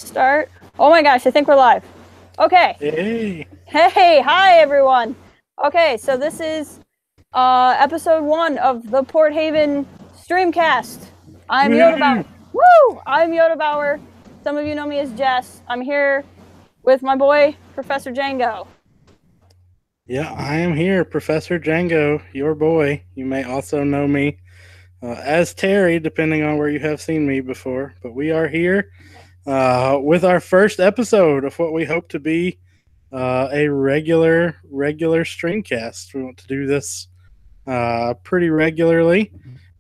Start. Oh my gosh, I think we're live. Okay. Hey. Hey, hi everyone. Okay, so this is episode 1 of the Port Haven StreamCast. I'm Yoda Bauer. Woo! I'm Yoda Bauer. Some of you know me as Jess. I'm here with my boy, Professor Django. Yeah, I am here, Professor Django, your boy. You may also know me as Terry, depending on where you have seen me before. But we are here with our first episode of what we hope to be a regular streamcast. We want to do this pretty regularly.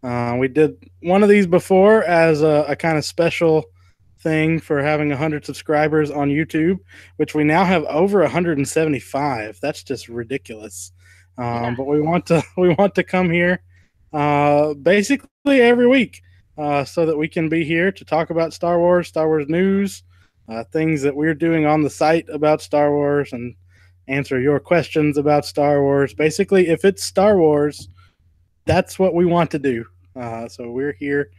We did one of these before as a kind of special thing for having 100 subscribers on YouTube, which we now have over 175. That's just ridiculous. But we want to come here basically every week so that we can be here to talk about Star Wars news, things that we're doing on the site about Star Wars, and answer your questions about Star Wars. Basically, if it's Star Wars, that's what we want to do. So we're here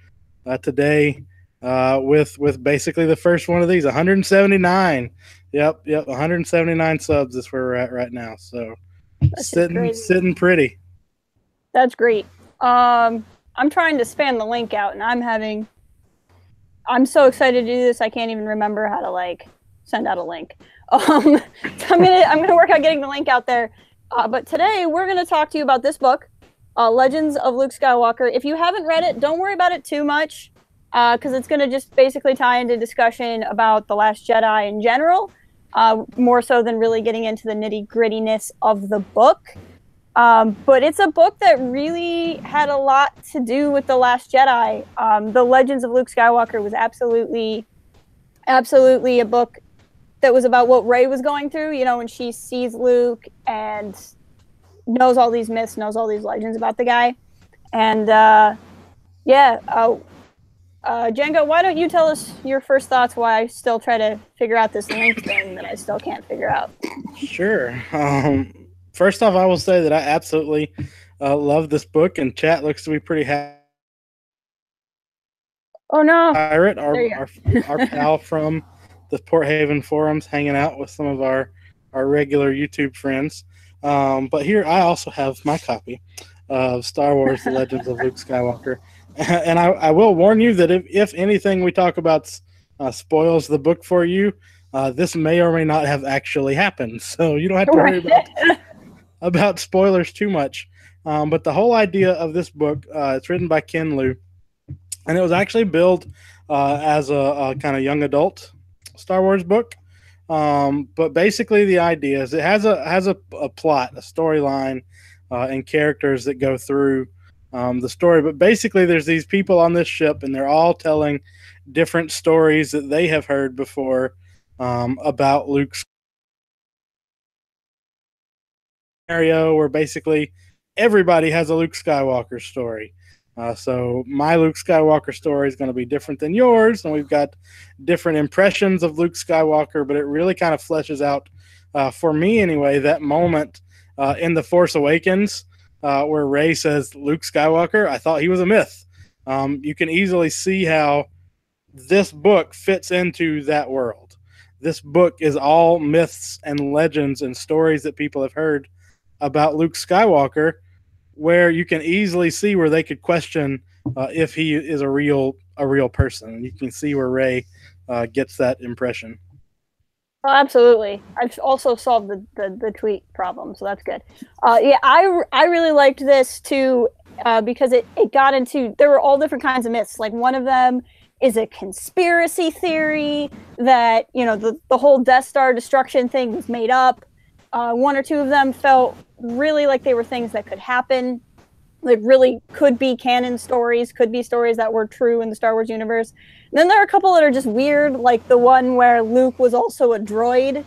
today with basically the first one of these, 179. Yep, 179 subs is where we're at right now. So That's sitting pretty. That's great. I'm trying to spam the link out, and I'm so excited to do this. I can't even remember how to send out a link. So I'm gonna work on getting the link out there. But today we're gonna talk to you about this book, Legends of Luke Skywalker. If you haven't read it, don't worry about it too much, because it's gonna just basically tie into discussion about The Last Jedi in general, more so than really getting into the nitty-grittiness of the book. But it's a book that really had a lot to do with The Last Jedi. The Legends of Luke Skywalker was absolutely a book that was about what Rey was going through, when she sees Luke and knows all these myths, knows all these legends about the guy. And Django, why don't you tell us your first thoughts why I still try to figure out this link thing that I still can't figure out? Sure. First off, I will say that I absolutely love this book, and chat looks to be pretty happy. Oh no! Pirate, our pal from the Port Haven forums, hanging out with some of our regular YouTube friends. But here I also have my copy of Star Wars: The Legends of Luke Skywalker, and I will warn you that if anything we talk about spoils the book for you, this may or may not have actually happened, so you don't have to worry about spoilers too much. But the whole idea of this book, it's written by Ken Liu, and it was actually billed as a kind of young adult Star Wars book. But basically the idea is it has a plot, a storyline, and characters that go through the story. But basically there's these people on this ship, and they're all telling different stories that they have heard before about Luke's scenario, where basically everybody has a Luke Skywalker story. So my Luke Skywalker story is going to be different than yours, and we've got different impressions of Luke Skywalker, but it really kind of fleshes out, for me anyway, that moment in The Force Awakens where Rey says, Luke Skywalker, I thought he was a myth. You can easily see how this book fits into that world. This book is all myths and legends and stories that people have heard about Luke Skywalker, where you can easily see where they could question if he is a real person. You can see where Rey gets that impression. Oh, absolutely. I've also solved the tweet problem, so that's good. I really liked this too, because it got into, there were all different kinds of myths. Like, one of them is a conspiracy theory that, the whole Death Star destruction thing was made up. One or two of them felt really like they were things that could happen, like really could be canon stories, could be stories that were true in the Star Wars universe. And then there are a couple that are just weird, like the one where Luke was also a droid.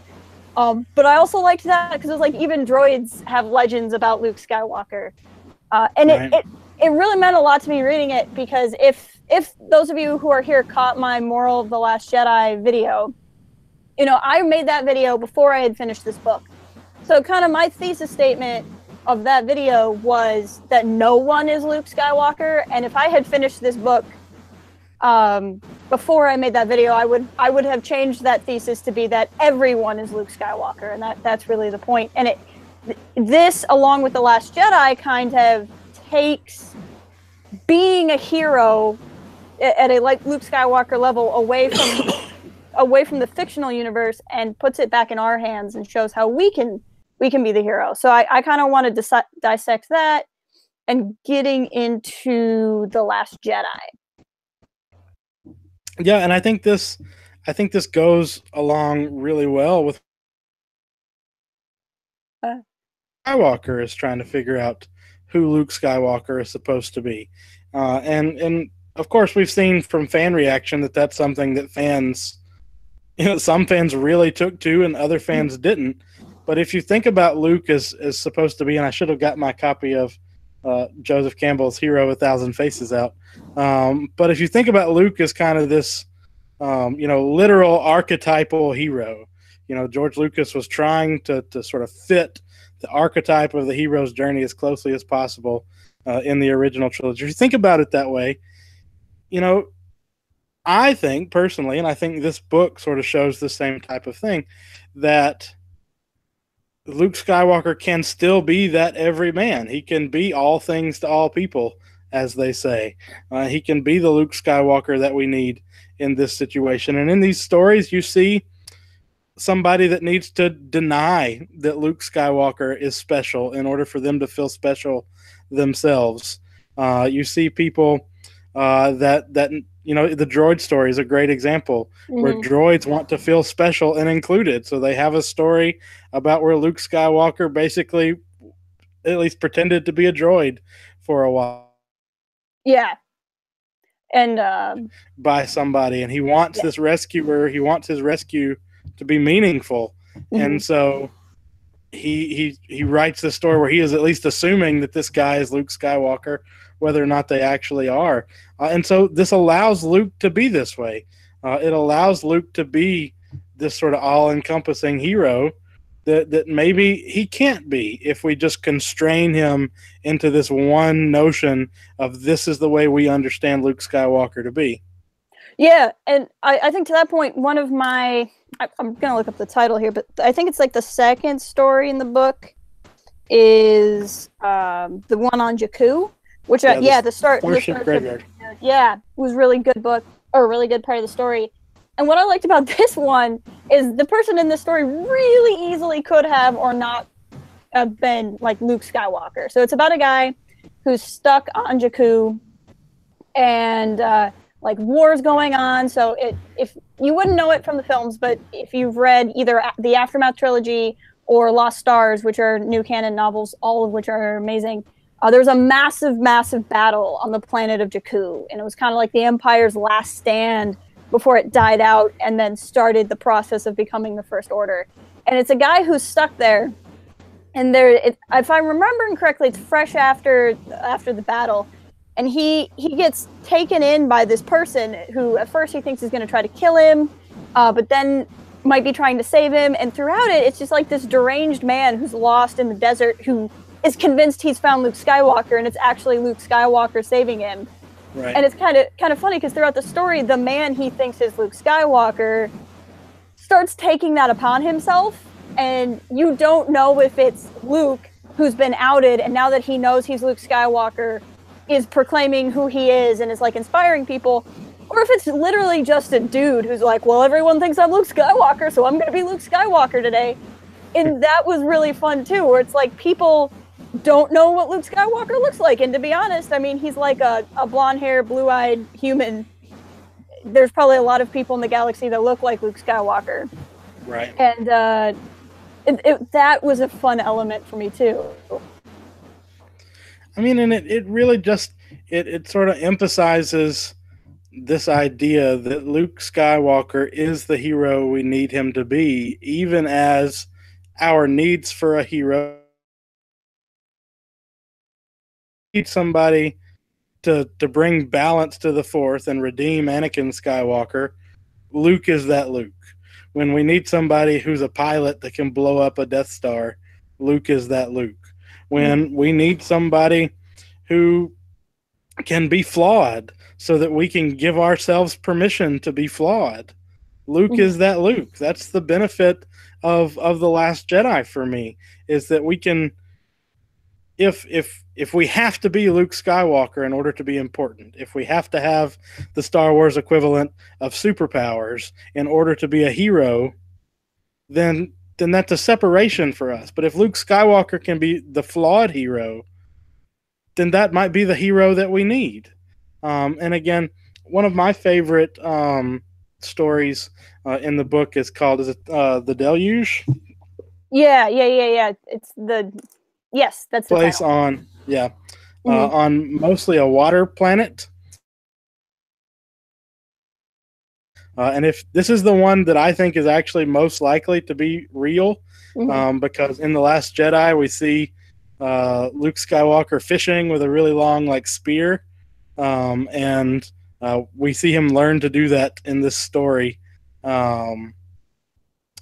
But I also liked that because it was like even droids have legends about Luke Skywalker. And right. It really meant a lot to me reading it, because if those of you who are here caught my Moral of the Last Jedi video, I made that video before I had finished this book. So kind of my thesis statement of that video was that no one is Luke Skywalker, and if I had finished this book before I made that video, I would have changed that thesis to be that everyone is Luke Skywalker, and that's really the point. And this, along with The Last Jedi, kind of takes being a hero at a like Luke Skywalker level away from the fictional universe and puts it back in our hands and shows how we can be the hero. So I kind of want to dissect that and getting into The Last Jedi. Yeah, and I think this goes along really well with Skywalker is trying to figure out who Luke Skywalker is supposed to be, and of course we've seen from fan reaction that that's something that fans, some fans really took to and other fans didn't. But if you think about Luke as supposed to be, and I should have got my copy of Joseph Campbell's Hero 1,000 Faces out. But if you think about Luke as kind of this, literal archetypal hero, George Lucas was trying to sort of fit the archetype of the hero's journey as closely as possible in the original trilogy. If you think about it that way, I think personally, and I think this book sort of shows the same type of thing, that Luke Skywalker can still be that every man. He can be all things to all people, as they say. He can be the Luke Skywalker that we need in this situation. And in these stories, you see somebody that needs to deny that Luke Skywalker is special in order for them to feel special themselves. You see people that the droid story is a great example, where droids want to feel special and included. So they have a story about where Luke Skywalker basically at least pretended to be a droid for a while. Yeah. And by somebody, and he wants this rescuer. He wants his rescue to be meaningful, and so he writes this story where he is at least assuming that this guy is Luke Skywalker, whether or not they actually are. And so this allows Luke to be this way. It allows Luke to be this sort of all-encompassing hero that maybe he can't be if we just constrain him into this one notion of this is the way we understand Luke Skywalker to be. Yeah, and I think to that point, one of my... I'm going to look up the title here, but I think it's like the second story in the book is the one on Jakku, which the Starship Graveyard. Yeah, was really good book, or really good part of the story. And what I liked about this one is the person in this story really easily could have or not have been like Luke Skywalker. So it's about a guy who's stuck on Jakku, and like wars going on. So if you wouldn't know it from the films, but if you've read either the Aftermath trilogy or Lost Stars, which are new canon novels, all of which are amazing, there was a massive, massive battle on the planet of Jakku, and it was kind of like the Empire's last stand before it died out and then started the process of becoming the First Order. And it's a guy who's stuck there, and if I'm remembering correctly, it's fresh after the battle, and he gets taken in by this person who at first he thinks is going to try to kill him, but then might be trying to save him. And throughout it, it's just like this deranged man who's lost in the desert who is convinced he's found Luke Skywalker, and it's actually Luke Skywalker saving him. Right. And it's kind of funny because throughout the story, the man he thinks is Luke Skywalker starts taking that upon himself, and you don't know if it's Luke who's been outed, and now that he knows he's Luke Skywalker, is proclaiming who he is and is like inspiring people, or if it's literally just a dude who's like, well, everyone thinks I'm Luke Skywalker, so I'm going to be Luke Skywalker today. And that was really fun too, where it's like people don't know what Luke Skywalker looks like. And to be honest, I mean, he's like a blonde-haired, blue-eyed human. There's probably a lot of people in the galaxy that look like Luke Skywalker. Right. And that was a fun element for me too. I mean, and it really just, it sort of emphasizes this idea that Luke Skywalker is the hero we need him to be, even as our needs for a hero need somebody to bring balance to the Force and redeem Anakin Skywalker. Luke is that Luke. When we need somebody who's a pilot that can blow up a Death Star, Luke is that Luke. When we need somebody who can be flawed so that we can give ourselves permission to be flawed. Luke is that Luke. That's the benefit of The Last Jedi for me, is that we can, if we have to be Luke Skywalker in order to be important, if we have to have the Star Wars equivalent of superpowers in order to be a hero, then that's a separation for us. But if Luke Skywalker can be the flawed hero, then that might be the hero that we need. And again, one of my favorite stories in the book is called The Deluge? Yeah. It's that's the place title. On mostly a water planet. And if this is the one that I think is actually most likely to be real, because in The Last Jedi we see Luke Skywalker fishing with a really long spear, and we see him learn to do that in this story in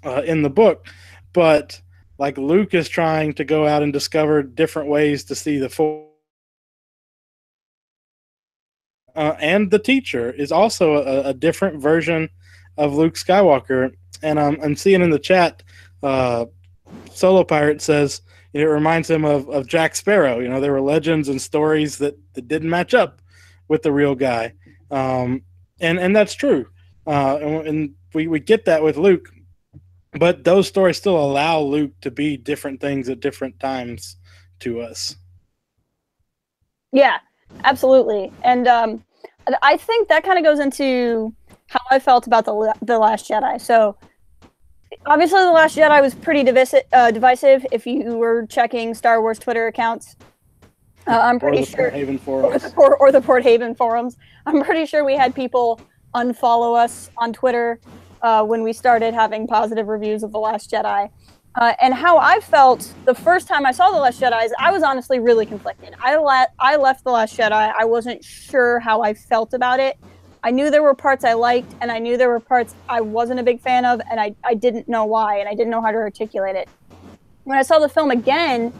the book. But Luke is trying to go out and discover different ways to see the Force. And the teacher is also a different version of Luke Skywalker. And I'm seeing in the chat, Solo Pirate says it reminds him of Jack Sparrow. There were legends and stories that didn't match up with the real guy. And that's true. And we get that with Luke. But those stories still allow Luke to be different things at different times to us. Yeah, absolutely. And I think that kind of goes into how I felt about the Last Jedi. So obviously The Last Jedi was pretty divisive if you were checking Star Wars Twitter accounts. I'm pretty sure. Port Haven forums. Or the Port Haven forums. I'm pretty sure we had people unfollow us on Twitter when we started having positive reviews of The Last Jedi. And how I felt the first time I saw The Last Jedi is I was honestly really conflicted. I left The Last Jedi. I wasn't sure how I felt about it. I knew there were parts I liked, and I knew there were parts I wasn't a big fan of, and I didn't know why, and I didn't know how to articulate it. When I saw the film again,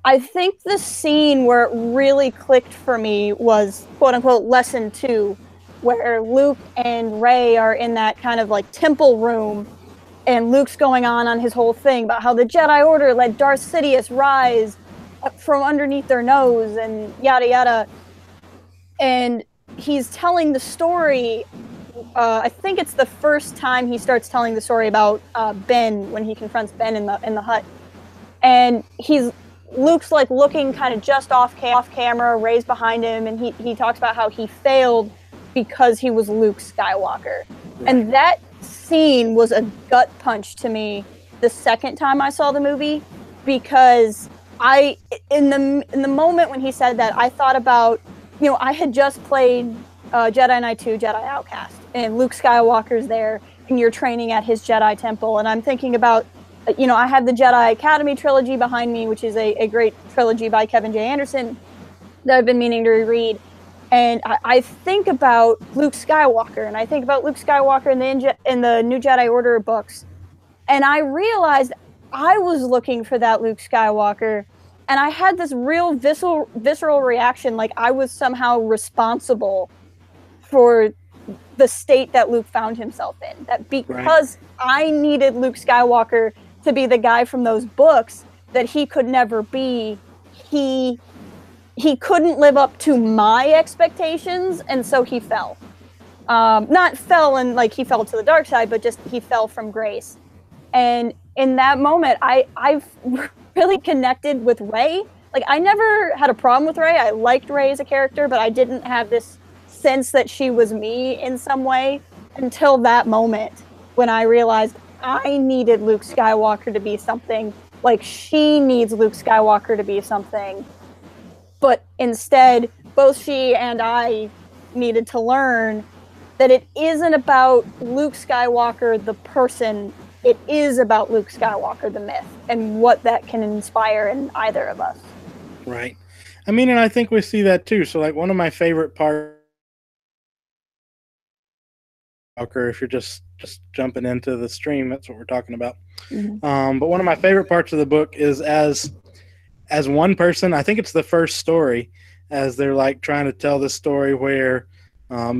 I think the scene where it really clicked for me was, quote-unquote, Lesson 2, where Luke and Rey are in that kind of temple room, and Luke's going on his whole thing about how the Jedi Order let Darth Sidious rise from underneath their nose and yada yada. And he's telling the story. I think it's the first time he starts telling the story about Ben, when he confronts Ben in the hut. And Luke's looking kind of just off camera, Rey's behind him, and he talks about how he failed because he was Luke Skywalker. Right. And that scene was a gut punch to me the second time I saw the movie, because in the moment when he said that, I thought about, I had just played Jedi Knight 2 Jedi Outcast, and Luke Skywalker's there, and you're training at his Jedi temple, and I'm thinking about, I have the Jedi Academy trilogy behind me, which is a great trilogy by Kevin J. Anderson that I've been meaning to reread. And I think about Luke Skywalker, and I think about Luke Skywalker in the New Jedi Order books. And I realized I was looking for that Luke Skywalker, and I had this real visceral reaction, like I was somehow responsible for the state that Luke found himself in. That because I needed Luke Skywalker to be the guy from those books that he could never be, he couldn't live up to my expectations, and so he fell. Not fell and he fell to the dark side, but just he fell from grace. And in that moment, I've really connected with Rey. I never had a problem with Rey. I liked Rey as a character, but I didn't have this sense that she was me in some way until that moment when I realized I needed Luke Skywalker to be something. She needs Luke Skywalker to be something. But instead, both she and I needed to learn that it isn't about Luke Skywalker, the person. It is about Luke Skywalker, the myth, and what that can inspire in either of us. Right. I mean, and I think we see that too. So, one of my favorite parts, if you're just jumping into the stream, that's what we're talking about. Mm-hmm. But one of my favorite parts of the book is as one person, I think it's the first story, as they're like trying to tell this story where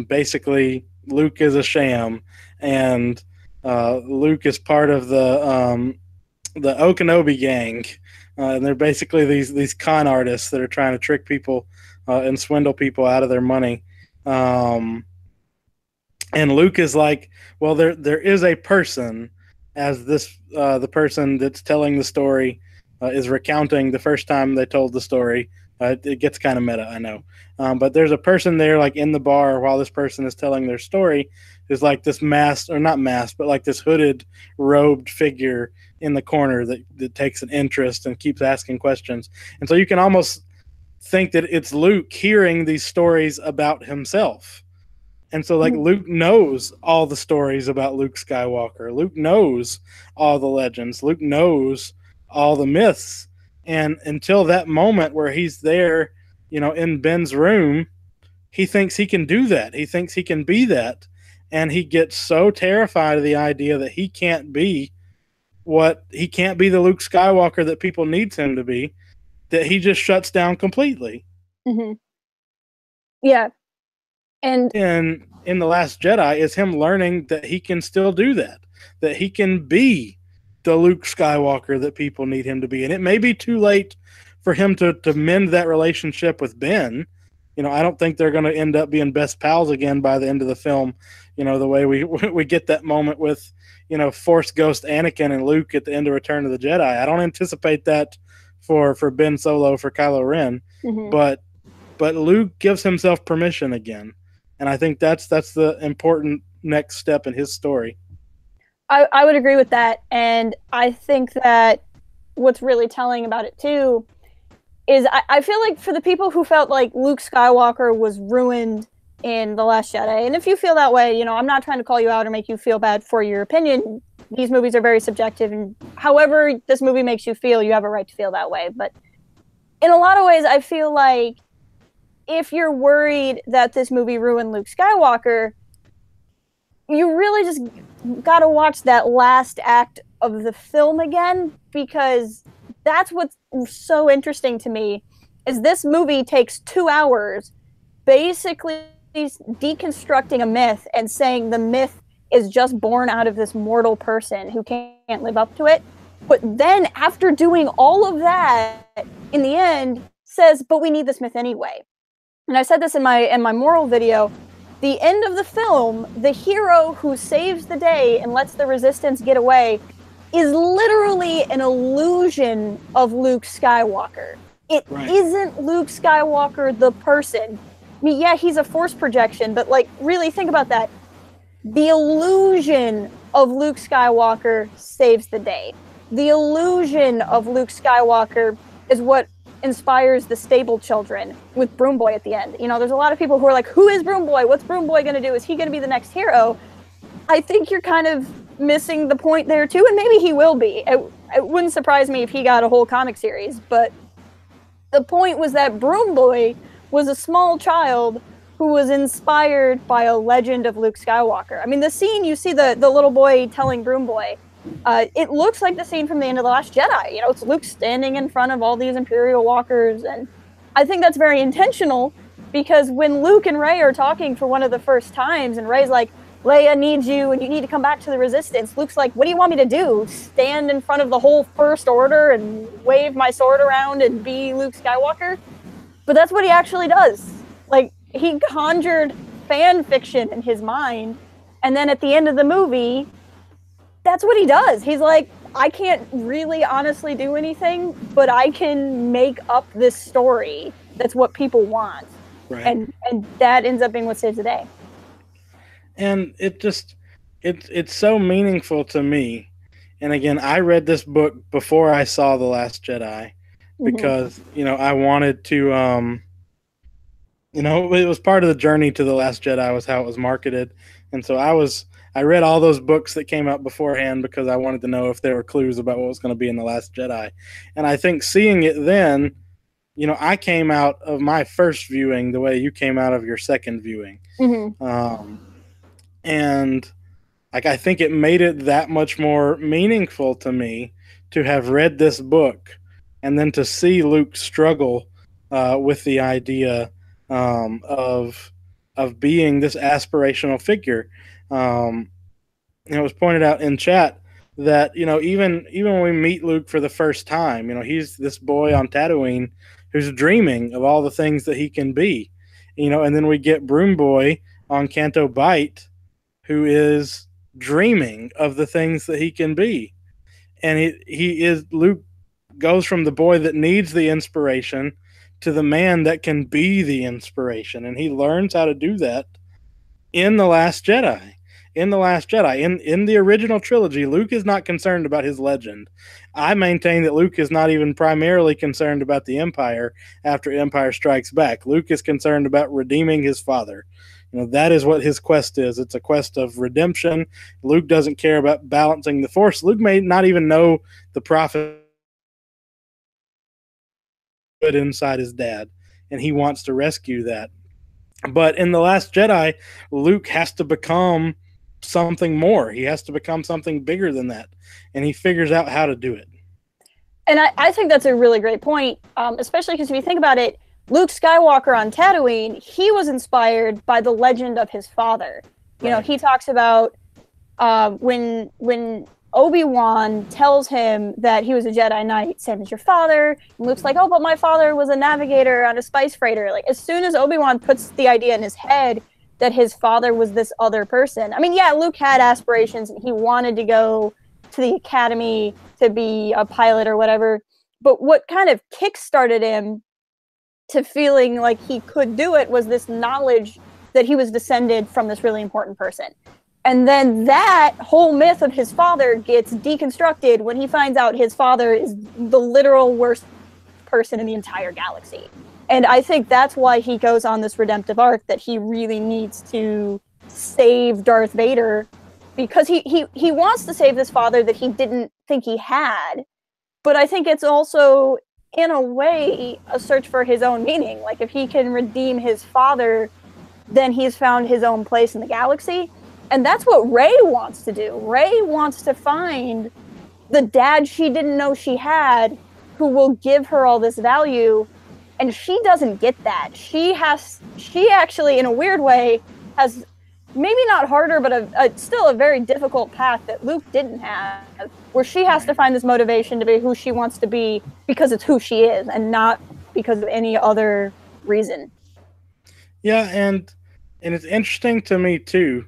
basically Luke is a sham, and Luke is part of the Okinobe gang, and they're basically these con artists that are trying to trick people and swindle people out of their money. And Luke is like, well, there is a person, as this the person that's telling the story is recounting the first time they told the story. It gets kind of meta, I know, but there's a person there, like in the bar, while this person is telling their story, is like this masked, or not masked, but like this hooded, robed figure in the corner that takes an interest and keeps asking questions. And so you can almost think that it's Luke hearing these stories about himself. And so, like, Luke knows all the stories about Luke Skywalker. Luke knows all the legends. Luke knows all the myths. And until that moment where he's there, in Ben's room, he thinks he can do that. He thinks he can be that. And he gets so terrified of the idea that he can't be the Luke Skywalker that people needs him to be, that he just shuts down completely. Mm-hmm. Yeah. And in The Last Jedi is him learning that he can still do that he can be the Luke Skywalker that people need him to be. And it may be too late for him to mend that relationship with Ben. I don't think they're going to end up being best pals again by the end of the film. The way we get that moment with, Force Ghost Anakin and Luke at the end of Return of the Jedi. I don't anticipate that for Ben Solo, for Kylo Ren. Mm-hmm. But Luke gives himself permission again. And I think that's the important next step in his story. I would agree with that. And I think that what's really telling about it, too, is I feel like for the people who felt like Luke Skywalker was ruined in The Last Jedi, and if you feel that way, I'm not trying to call you out or make you feel bad for your opinion. These movies are very subjective, and however this movie makes you feel, you have a right to feel that way. But in a lot of ways, I feel like if you're worried that this movie ruined Luke Skywalker, you really just got to watch that last act of the film again, because that's what's so interesting to me, is this movie takes 2 hours basically deconstructing a myth and saying the myth is just born out of this mortal person who can't live up to it. But then after doing all of that, in the end, says, but we need this myth anyway. And I said this in my moral video. The end of the film, the hero who saves the day and lets the resistance get away is literally an illusion of Luke Skywalker. It isn't Luke Skywalker the person. I mean, yeah, he's a force projection, but like, really think about that. The illusion of Luke Skywalker saves the day. The illusion of Luke Skywalker is what inspires the stable children with Broom Boy at the end. There's a lot of people who are like, who is Broom Boy? What's Broom Boy going to do? Is he going to be the next hero? I think you're kind of missing the point there too, and maybe he will be. It wouldn't surprise me if he got a whole comic series, but the point was that Broom Boy was a small child who was inspired by a legend of Luke Skywalker. I mean, the scene you see the little boy telling Broom Boy, it looks like the scene from the end of The Last Jedi. It's Luke standing in front of all these Imperial walkers, and I think that's very intentional, because when Luke and Rey are talking for one of the first times, and Rey's like, Leia needs you, and you need to come back to the Resistance, Luke's like, what do you want me to do? Stand in front of the whole First Order and wave my sword around and be Luke Skywalker? But that's what he actually does. Like, he conjured fan fiction in his mind, and then at the end of the movie, that's what he does. He's like, I can't really honestly do anything, but I can make up this story that's what people want. Right. And that ends up being what saves the day. And it's so meaningful to me. And again, I read this book before I saw The Last Jedi, because, I wanted to, it was part of the journey to The Last Jedi, was how it was marketed. And so I read all those books that came out beforehand because I wanted to know if there were clues about what was going to be in The Last Jedi. And I think seeing it then, I came out of my first viewing the way you came out of your second viewing. And like, I think it made it that much more meaningful to me to have read this book and then to see Luke struggle with the idea of being this aspirational figure. Um, it was pointed out in chat that even when we meet Luke for the first time, he's this boy on Tatooine who's dreaming of all the things that he can be, and then we get Broom Boy on Canto Bight who is dreaming of the things that he can be, and he is Luke goes from the boy that needs the inspiration to the man that can be the inspiration, and he learns how to do that in the Last Jedi. In the original trilogy, Luke is not concerned about his legend. I maintain that Luke is not even primarily concerned about the Empire after Empire Strikes Back. Luke is concerned about redeeming his father. That is what his quest is. It's a quest of redemption. Luke doesn't care about balancing the Force. Luke may not even know the prophet inside his dad, and he wants to rescue that. But in The Last Jedi, Luke has to become something more. He has to become something bigger than that, and he figures out how to do it. And I think that's a really great point, especially because if you think about it, Luke Skywalker on Tatooine, he was inspired by the legend of his father. He talks about when Obi-Wan tells him that he was a Jedi Knight, same as your father. And Luke's like, oh, but my father was a navigator on a spice freighter. Like, as soon as Obi-Wan puts the idea in his head that his father was this other person. I mean, yeah, Luke had aspirations and he wanted to go to the academy to be a pilot or whatever. But what kind of kickstarted him to feeling like he could do it was this knowledge that he was descended from this really important person. And then that whole myth of his father gets deconstructed when he finds out his father is the literal worst person in the entire galaxy. And I think that's why he goes on this redemptive arc, that he really needs to save Darth Vader, because he wants to save this father that he didn't think he had. But I think it's also, in a way, a search for his own meaning. Like, if he can redeem his father, then he's found his own place in the galaxy. And that's what Rey wants to do. Rey wants to find the dad she didn't know she had, who will give her all this value, and she doesn't get that. She actually, in a weird way, has maybe not harder, but still a very difficult path that Luke didn't have, where she has to find this motivation to be who she wants to be because it's who she is and not because of any other reason. Yeah, and it's interesting to me too.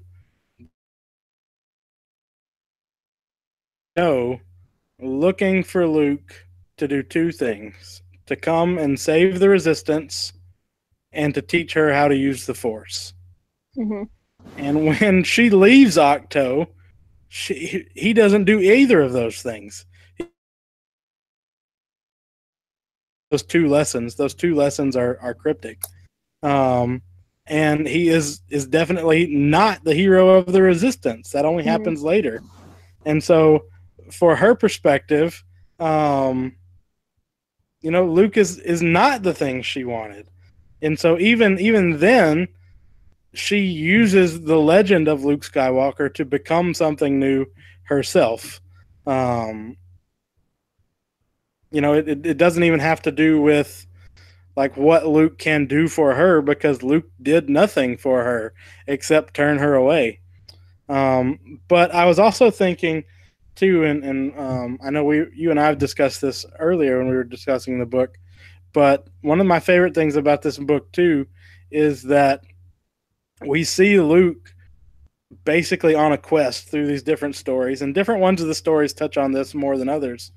Looking for Luke to do two things: to come and save the Resistance, and to teach her how to use the Force. Mm-hmm. And when she leaves Octo, he doesn't do either of those things. Those two lessons are cryptic. And he is definitely not the hero of the Resistance. That only happens later. And so, for her perspective, Luke is not the thing she wanted. And so even then, she uses the legend of Luke Skywalker to become something new herself. It doesn't even have to do with like what Luke can do for her, because Luke did nothing for her except turn her away. But I was also thinking too, and I know you and I have discussed this earlier when we were discussing the book, but one of my favorite things about this book too is that we see Luke basically on a quest through these different stories, and different ones of the stories touch on this more than others,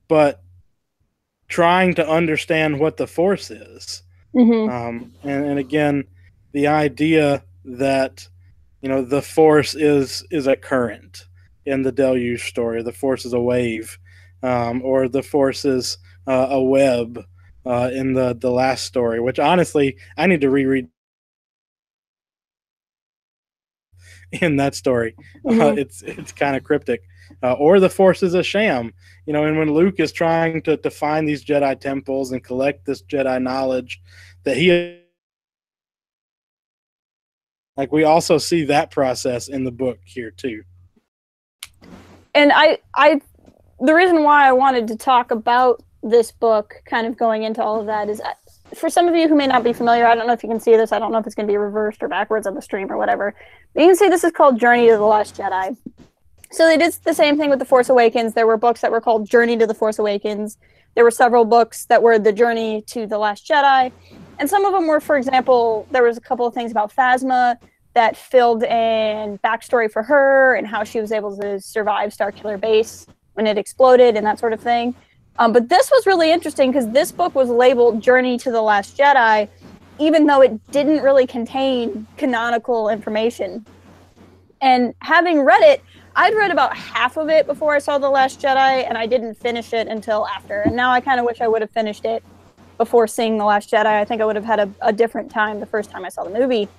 but trying to understand what the Force is. And again, the idea that the Force is a current in the Deluge story. The Force is a wave, or the Force is a web in the last story. Which honestly, I need to reread in that story. It's kind of cryptic. Or the Force is a sham. And when Luke is trying to find these Jedi temples and collect this Jedi knowledge, that he. Like, we also see that process in the book here too. And the reason why I wanted to talk about this book, kind of going into all of that, is for some of you who may not be familiar, I don't know if you can see this. I don't know if it's going to be reversed or backwards on the stream or whatever. But you can see this is called Journey to the Last Jedi. So they did the same thing with The Force Awakens. There were books that were called Journey to the Force Awakens. There were several books that were The Journey to the Last Jedi. And some of them were, for example, there was a couple of things about Phasma that filled in backstory for her and how she was able to survive Starkiller Base when it exploded and that sort of thing. But this was really interesting because this book was labeled Journey to the Last Jedi, even though it didn't really contain canonical information. And having read it, I'd read about half of it before I saw The Last Jedi, and I didn't finish it until after. And now I kind of wish I would have finished it before seeing The Last Jedi. I think I would have had a different time the first time I saw the movie.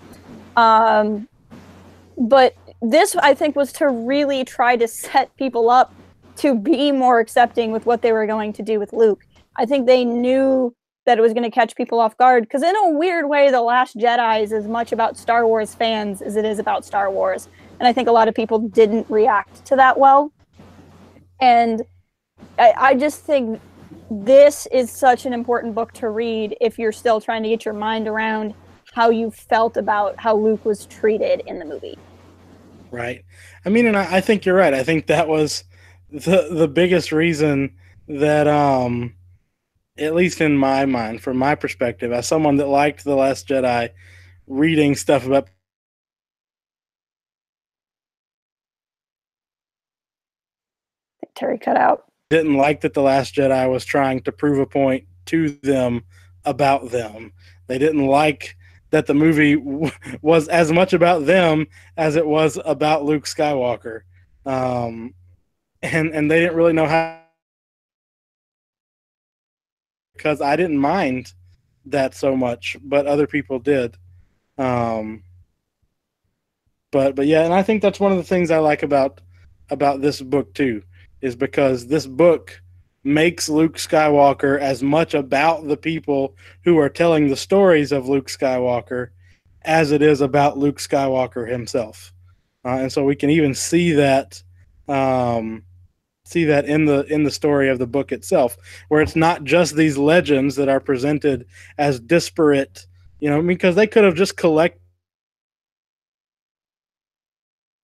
But this, I think, was to really try to set people up to be more accepting with what they were going to do with Luke. I think they knew that it was going to catch people off guard, because in a weird way, The Last Jedi is as much about Star Wars fans as it is about Star Wars. And I think a lot of people didn't react to that well. And I just think this is such an important book to read if you're still trying to get your mind around how you felt about how Luke was treated in the movie. Right. I mean, and I think you're right. I think that was the biggest reason that, at least in my mind, from my perspective, as someone that liked The Last Jedi, reading stuff about Terry cut out. Didn't like that The Last Jedi was trying to prove a point to them about them. They didn't like that the movie was as much about them as it was about Luke Skywalker. And they didn't really know how, because I didn't mind that so much, but other people did. But yeah, and I think that's one of the things I like about this book too, is because this book makes Luke Skywalker as much about the people who are telling the stories of Luke Skywalker as it is about Luke Skywalker himself. And so we can even see that in the story of the book itself, where it's not just these legends that are presented as disparate, because they could have just collected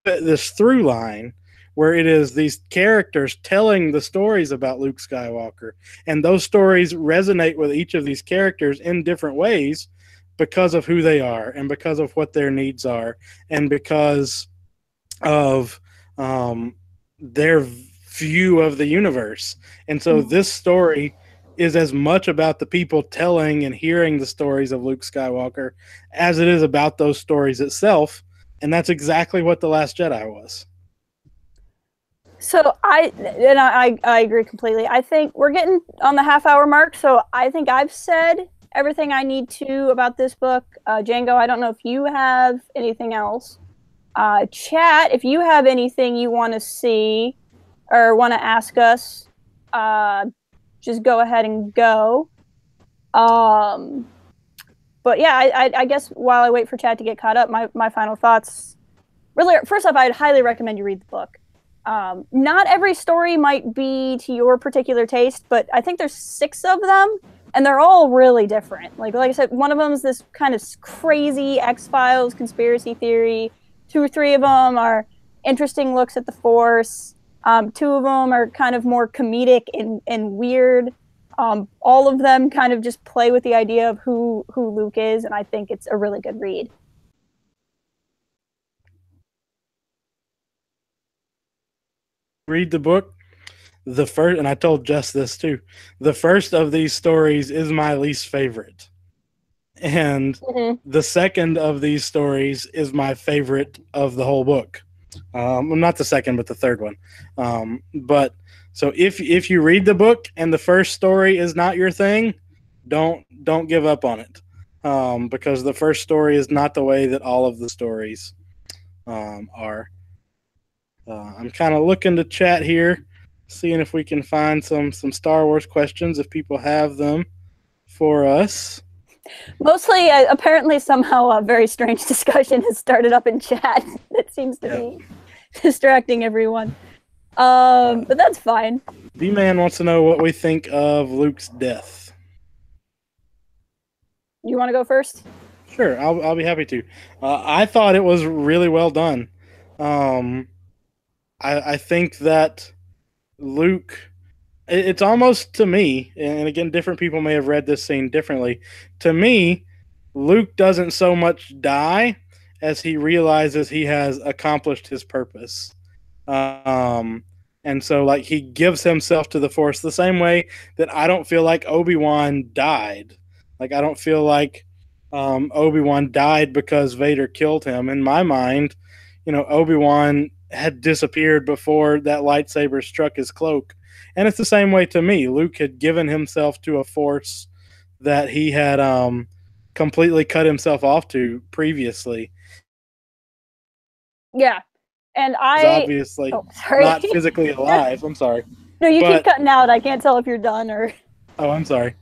this through line where it is these characters telling the stories about Luke Skywalker, and those stories resonate with each of these characters in different ways because of who they are and because of what their needs are and because of their view of the universe. And so this story is as much about the people telling and hearing the stories of Luke Skywalker as it is about those stories itself. And that's exactly what The Last Jedi was. So I agree completely. I think we're getting on the half-hour mark, so I think I've said everything I need to about this book. Django, I don't know if you have anything else. Chat, if you have anything you want to see or want to ask us, just go ahead and go. But yeah, I guess while I wait for chat to get caught up, my final thoughts. Really, first off, I'd highly recommend you read the book. Not every story might be to your particular taste, but I think there's 6 of them, and they're all really different. Like I said, one of them is this kind of crazy X-Files conspiracy theory. 2 or 3 of them are interesting looks at the Force. 2 of them are kind of more comedic and weird. All of them kind of just play with the idea of who Luke is, and I think it's a really good read. Read the book. The first, and I told Jess this too, the first of these stories is my least favorite. And the second of these stories is my favorite of the whole book. Not the second, but the third one. But so if you read the book and the first story is not your thing, don't give up on it. Because the first story is not the way that all of the stories are. I'm kind of looking to chat here, seeing if we can find some Star Wars questions if people have them for us. Mostly, apparently, somehow a very strange discussion has started up in chat that seems to be distracting everyone. But that's fine. D-Man wants to know what we think of Luke's death. You want to go first? Sure, I'll be happy to. I thought it was really well done. Um, I think that Luke. It's almost to me, and again, different people may have read this scene differently. To me, Luke doesn't so much die as he realizes he has accomplished his purpose. Um, and so, like, he gives himself to the Force the same way that I don't feel like Obi-Wan died. Like, I don't feel like Obi-Wan died because Vader killed him. In my mind, Obi-Wan had disappeared before that lightsaber struck his cloak. And it's the same way to me. Luke had given himself to a Force that he had completely cut himself off to previously. Yeah. And He's obviously not physically alive. I'm sorry. No, you keep cutting out. I can't tell if you're done or. Oh, I'm sorry.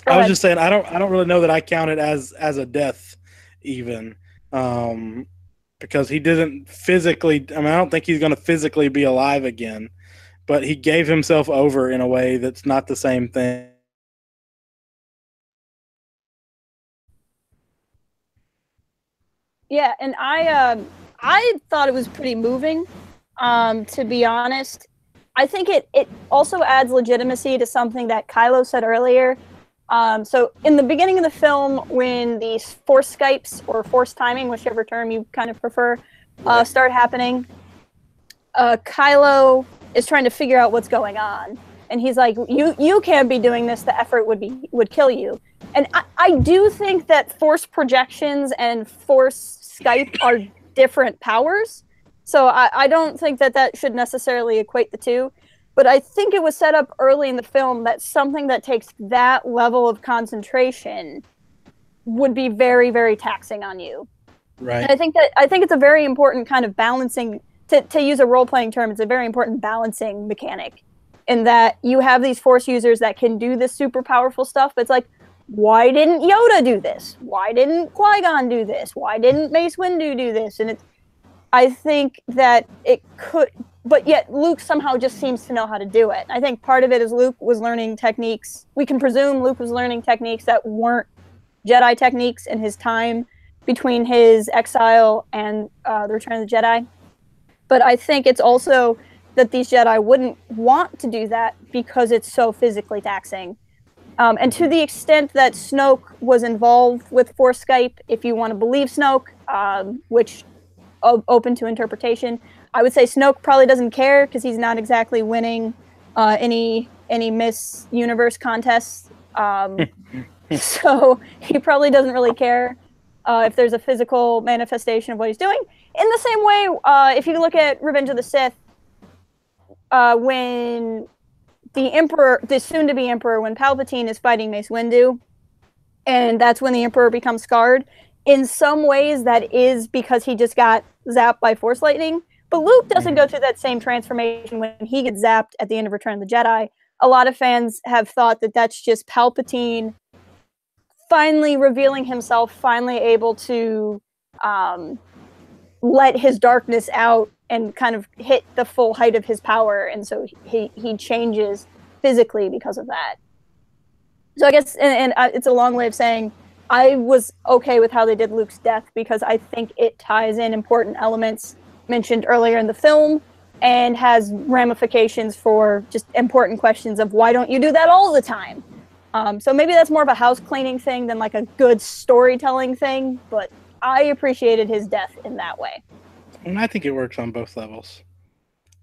I was just saying I don't really know that I count it as a death, even, because he didn't physically. I mean, I don't think he's going to physically be alive again, but he gave himself over in a way that's not the same thing. Yeah, and I thought it was pretty moving. To be honest, I think it also adds legitimacy to something that Kylo said earlier. So in the beginning of the film, when the Force Skypes or Force timing, whichever term you kind of prefer, start happening, Kylo is trying to figure out what's going on, and he's like, "You can't be doing this. The effort would kill you." And I do think that Force projections and Force Skype are different powers, so I don't think that should necessarily equate the two. But I think it was set up early in the film that something that takes that level of concentration would be very, very taxing on you. Right. And I think it's a very important kind of balancing, to use a role-playing term, it's a very important balancing mechanic in that you have these Force users that can do this super powerful stuff, but it's like, why didn't Yoda do this? Why didn't Qui-Gon do this? Why didn't Mace Windu do this? And I think that it could, but yet Luke somehow just seems to know how to do it. I think part of it is Luke was learning techniques. We can presume Luke was learning techniques that weren't Jedi techniques in his time between his exile and the Return of the Jedi. But I think it's also that these Jedi wouldn't want to do that because it's so physically taxing. And to the extent that Snoke was involved with Force Skype, if you want to believe Snoke, which open to interpretation, I would say Snoke probably doesn't care because he's not exactly winning any Miss Universe contests. So he probably doesn't really care if there's a physical manifestation of what he's doing. In the same way, if you look at Revenge of the Sith, when the Emperor, the soon-to-be Emperor, when Palpatine is fighting Mace Windu, and that's when the Emperor becomes scarred, in some ways that is because he just got zapped by Force lightning. But Luke doesn't go through that same transformation when he gets zapped at the end of Return of the Jedi. A lot of fans have thought that that's just Palpatine finally revealing himself, finally able to let his darkness out and kind of hit the full height of his power, and so he changes physically because of that. So I guess, and it's a long way of saying I was okay with how they did Luke's death because I think it ties in important elements mentioned earlier in the film and has ramifications for just important questions of why don't you do that all the time? So maybe that's more of a house cleaning thing than like a good storytelling thing, but I appreciated his death in that way. And I think it works on both levels.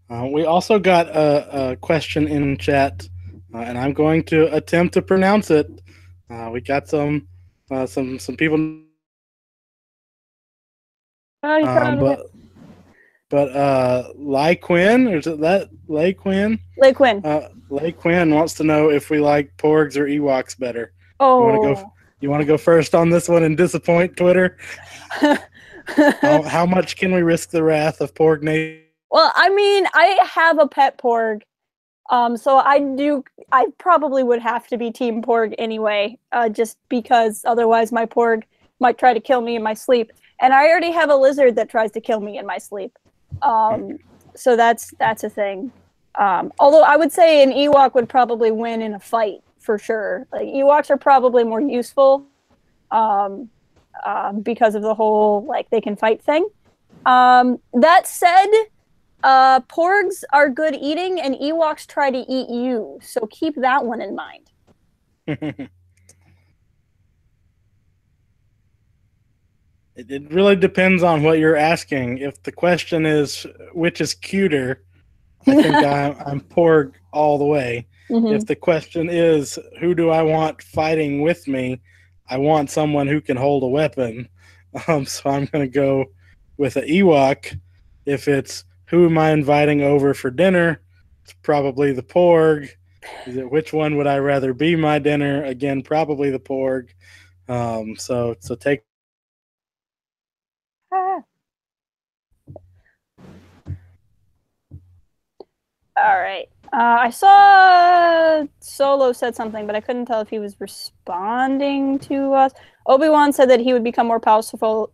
We also got a question in chat, and I'm going to attempt to pronounce it. We got some people. But Lai Quinn, or is it that Lai Quinn? Lai Quinn. Lai Quinn wants to know if we like Porgs or Ewoks better. Oh. You want to go first on this one and disappoint Twitter? How much can we risk the wrath of Porg Nation? Well, I mean, I have a pet Porg, so I probably would have to be Team Porg anyway, just because otherwise my Porg might try to kill me in my sleep. And I already have a lizard that tries to kill me in my sleep. So that's a thing. Although I would say an Ewok would probably win in a fight, for sure. Like, Ewoks are probably more useful, because of the whole like they can fight thing. That said, porgs are good eating, and Ewoks try to eat you, so keep that one in mind. It really depends on what you're asking. If the question is which is cuter, I think I'm Porg all the way. Mm-hmm. If the question is who do I want fighting with me, I want someone who can hold a weapon. So I'm going to go with an Ewok. If it's who am I inviting over for dinner, it's probably the Porg. Which one would I rather be my dinner? Again, probably the Porg. So take. All right. I saw Solo said something, but I couldn't tell if he was responding to us. Obi-Wan said that he would become more powerful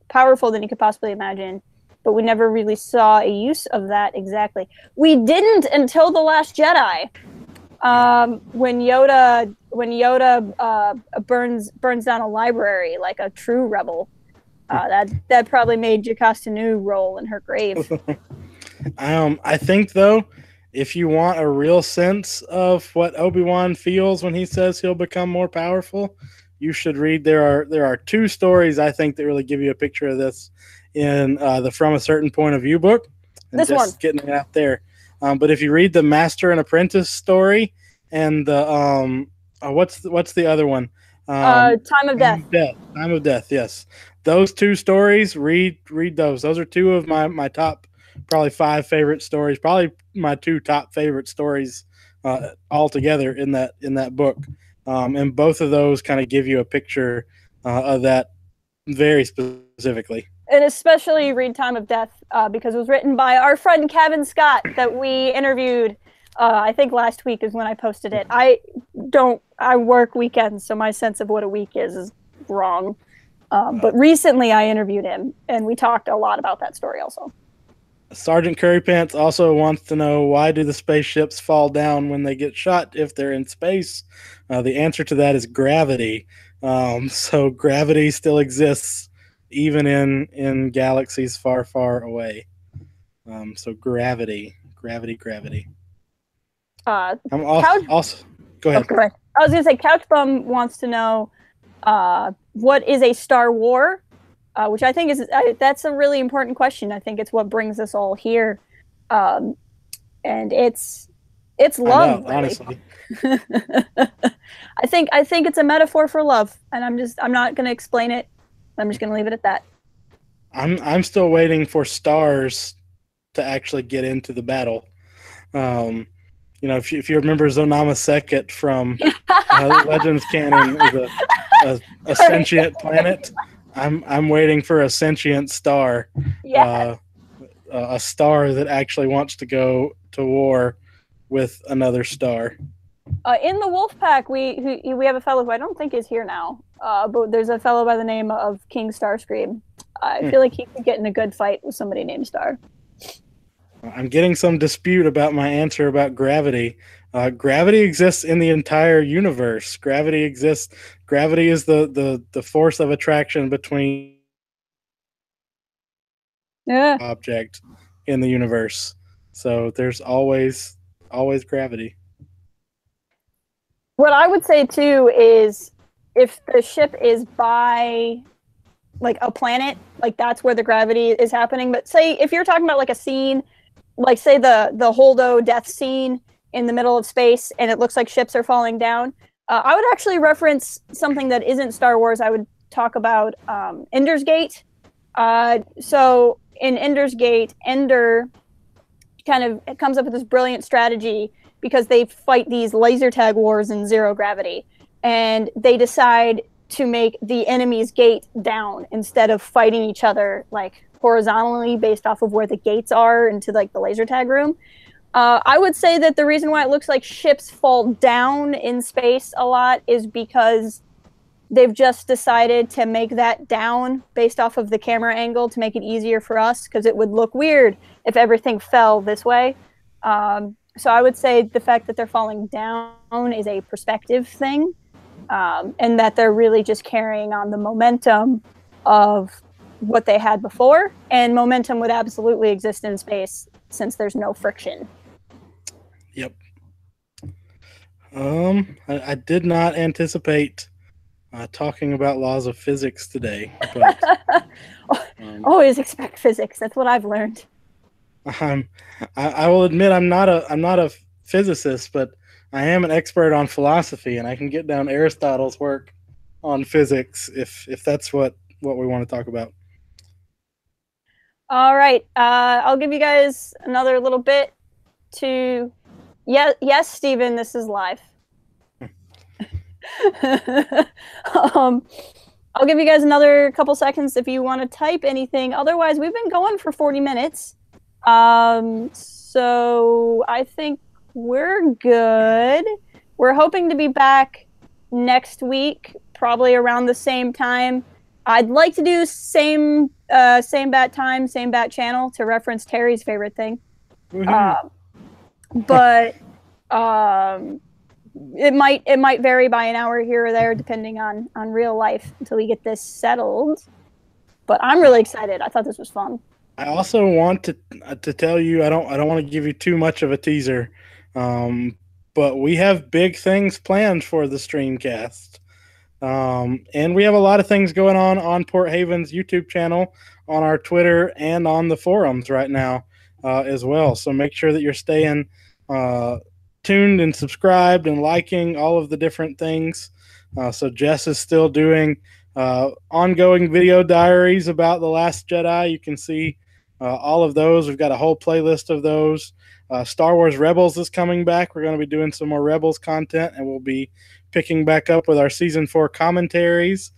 than he could possibly imagine, but we never really saw a use of that exactly. We didn't until The Last Jedi, when Yoda burns down a library like a true rebel. That probably made Jocasta Nu roll in her grave. I think though, if you want a real sense of what Obi-Wan feels when he says he'll become more powerful, you should read. There are two stories I think that really give you a picture of this in the From a Certain Point of View book. And this just one, getting it out there. But if you read the Master and Apprentice story and the what's the other one? Time of Death. Time of Death. Yes, those two stories. Read those. Those are two of my top. Probably 5 favorite stories. Probably my 2 top favorite stories altogether in that book. And both of those kind of give you a picture of that very specifically. And especially read Time of Death because it was written by our friend Kevin Scott that we interviewed. I think last week is when I posted it. I work weekends, so my sense of what a week is wrong. But recently I interviewed him, and we talked a lot about that story also. Sergeant Currypants also wants to know, why do the spaceships fall down when they get shot if they're in space? The answer to that is gravity. So gravity still exists even in galaxies far, far away. So gravity. I'm also go ahead. Go ahead. I was going to say, Couchbum wants to know what is a Star War? Which I think is that's a really important question. I think it's what brings us all here, and it's love. I know, honestly, I think it's a metaphor for love, and I'm not going to explain it. I'm just going to leave it at that. I'm still waiting for stars to actually get into the battle. If you remember Zonama Sekhet from Legends canon, is a sentient planet. I'm waiting for a sentient star, a star that actually wants to go to war with another star. In the Wolfpack, we have a fellow who I don't think is here now, but there's a fellow by the name of King Starscream. I feel like he could get in a good fight with somebody named Star. I'm getting some dispute about my answer about gravity. Gravity exists in the entire universe. Gravity exists. Gravity is the force of attraction between object in the universe. So there's always gravity. What I would say too is, if the ship is by like a planet, like that's where the gravity is happening. But say if you're talking about like a scene, like say the Holdo death scene in the middle of space, and it looks like ships are falling down, I would actually reference something that isn't Star Wars. I would talk about Ender's Gate. So in Ender's Gate, Ender kind of comes up with this brilliant strategy because they fight these laser tag wars in zero gravity, and they decide to make the enemy's gate down instead of fighting each other like horizontally based off of where the gates are into like the laser tag room. I would say that the reason why it looks like ships fall down in space a lot is because they've just decided to make that down based off of the camera angle to make it easier for us, because it would look weird if everything fell this way. So I would say the fact that they're falling down is a perspective thing. and that they're really just carrying on the momentum of what they had before, and momentum would absolutely exist in space since there's no friction. Yep. I did not anticipate talking about laws of physics today, but always expect physics. That's what I've learned. I will admit I'm not a physicist, but I am an expert on philosophy, and I can get down Aristotle's work on physics if that's what we want to talk about. All right, I'll give you guys another little bit to. Yes, Steven, this is live. I'll give you guys another couple seconds if you want to type anything. Otherwise, we've been going for 40 minutes. So I think we're good. We're hoping to be back next week, probably around the same time. I'd like to do same bat time, same bat channel to reference Terry's favorite thing. But it might vary by an hour here or there depending on real life until we get this settled. But I'm really excited. I thought this was fun. I also want to tell you, I don't want to give you too much of a teaser, but we have big things planned for the StreamCast, and we have a lot of things going on Port Haven's YouTube channel, on our Twitter, and on the forums right now as well. So make sure that you're staying tuned and subscribed and liking all of the different things. So Jess is still doing ongoing video diaries about The Last Jedi. You can see all of those. We've got a whole playlist of those. Star Wars Rebels is coming back. We're going to be doing some more Rebels content, and we'll be picking back up with our Season 4 commentaries.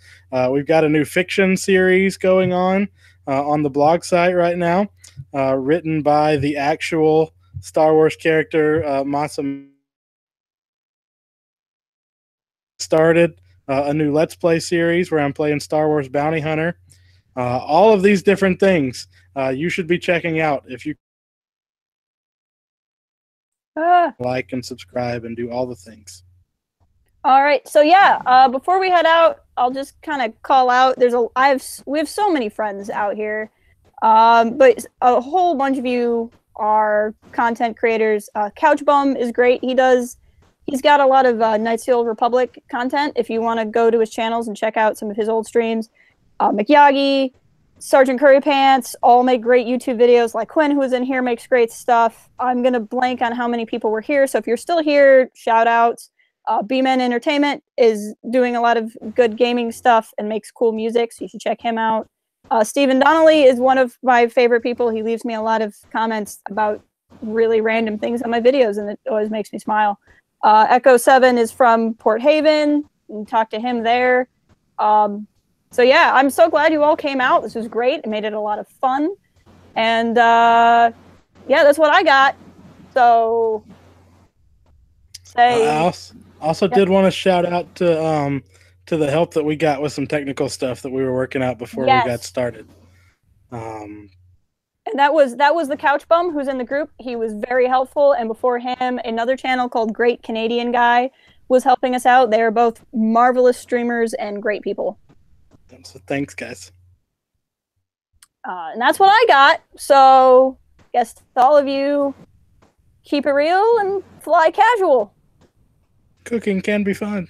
We've got a new fiction series going on the blog site right now, written by the actual Star Wars character Masa. Started a new Let's Play series where I'm playing Star Wars Bounty Hunter. All of these different things you should be checking out if you like and subscribe and do all the things. All right, so yeah, before we head out, I'll just kind of call out. We have so many friends out here, but a whole bunch of you are content creators. Couchbum is great. He's got a lot of Knights of the Old Republic content. If you want to go to his channels and check out some of his old streams, McYagi, Sergeant Curry Pants all make great YouTube videos. Like Quinn, who was in here, makes great stuff. I'm gonna blank on how many people were here, so if you're still here, shout outs. B-Man Entertainment is doing a lot of good gaming stuff and makes cool music, so you should check him out. Stephen Donnelly is one of my favorite people. He leaves me a lot of comments about really random things on my videos, and it always makes me smile. Echo 7 is from Port Haven. You can talk to him there. So yeah, I'm so glad you all came out. This was great. It made it a lot of fun. And yeah, that's what I got. So I also did want to shout out to the help that we got with some technical stuff that we were working out before we got started. And that was the Couch Bum who's in the group. He was very helpful. And before him, another channel called Great Canadian Guy was helping us out. They are both marvelous streamers and great people. So thanks, guys. And that's what I got. So I guess to all of you, keep it real and fly casual. Cooking can be fun.